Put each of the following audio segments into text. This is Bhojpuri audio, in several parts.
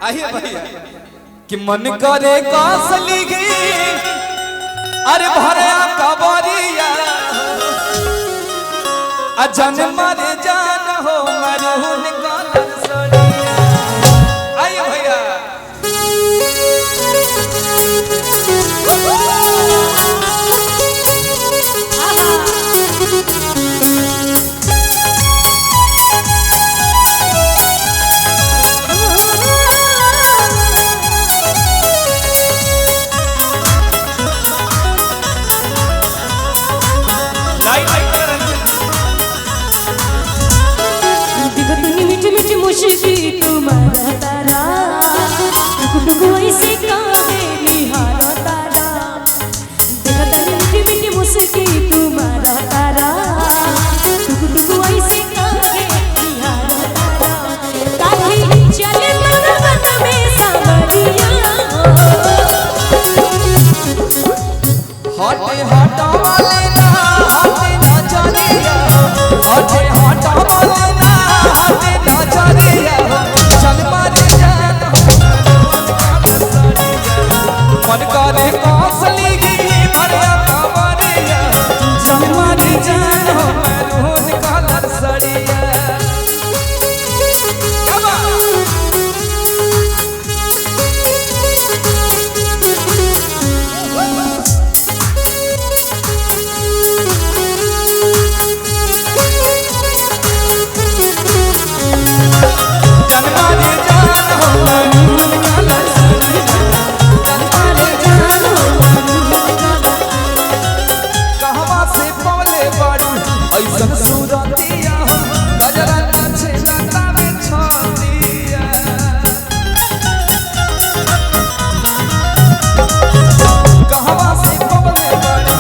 आइए भैया कि मन करे कासली गे अरे भरया कबरिया अजन मरे जान हो मरून गालन सड़िया। आइए भैया मुश्किल तुम्हारा तारा टुकटुकु ऐसे काहे निहारा तारा देखा तनी मीठी मीठी मुश्किल तुम्हारा तारा टुकटुकु ऐसे काहे निहारा तारा काहे चले मन में सावरिया हटे हटा वाले ना हटे ना चलिया हटे हटा वाले ना हटे ना चलिया चल मारे जान मन करे कासली गी भरया कबरिया चल मारे जान मरून गालन सड़िया। ऐसन सूरतिया गजरा नाचे नातावे छतिया कहवा से पवले बड़ी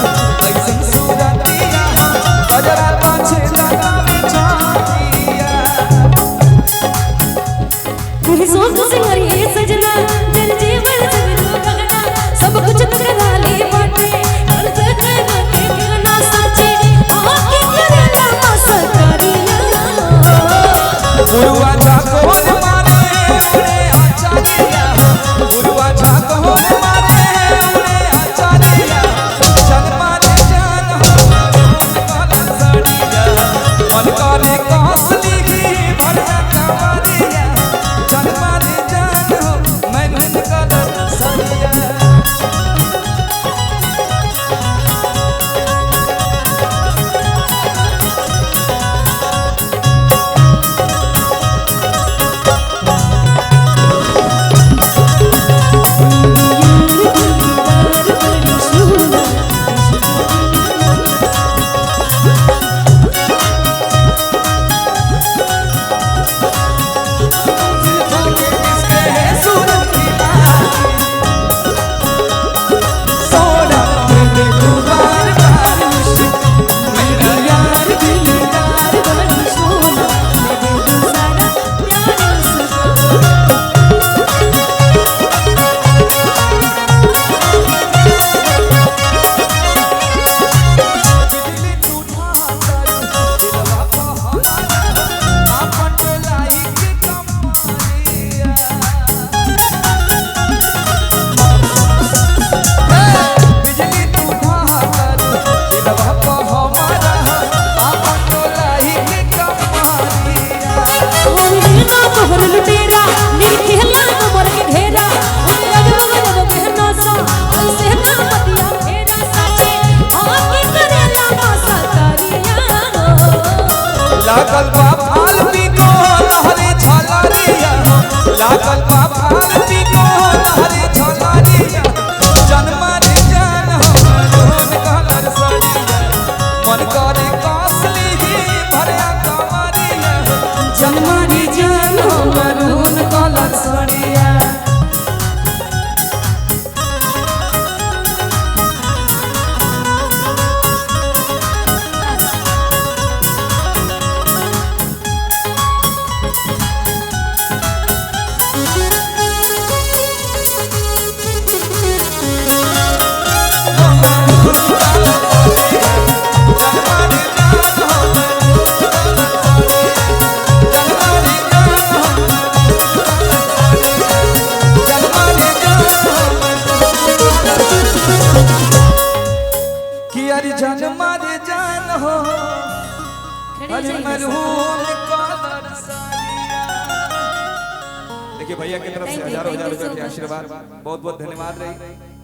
ऐसन सूरतिया गजरा नाचे नातावे छतिया। तूने सोच से हरी सजना दिल जीवन सगरो गगना सब कुछ तेरा ले बाटे हर जगह के गाना सच्चे आके करना मसकरिया गुरुआ झाको मारे उड़े आचारिया गुरुआ झाको मारे उड़े आचारिया चल मारे जान गालन सड़िया मन करे कासली गी भरया कबरिया चल मारे जान मरून गालन सड़िया। लागल बा फालती को लहरे झलरिया लागल बा फालती को लहरे झलरिया जन्म रे जान मरून गालन सड़िया मन करे कासली गी भरया कबरिया जन्म रे जान मरून गालन सड़िया। चल मारे जान हो खड़ी हो अरे जाइए मरहूम कॉलर सारिया। देखिए भैया की तरफ से Thank you, हजारों thank you रुपए so के much. आशीर्वाद, बहुत बहुत धन्यवाद रही।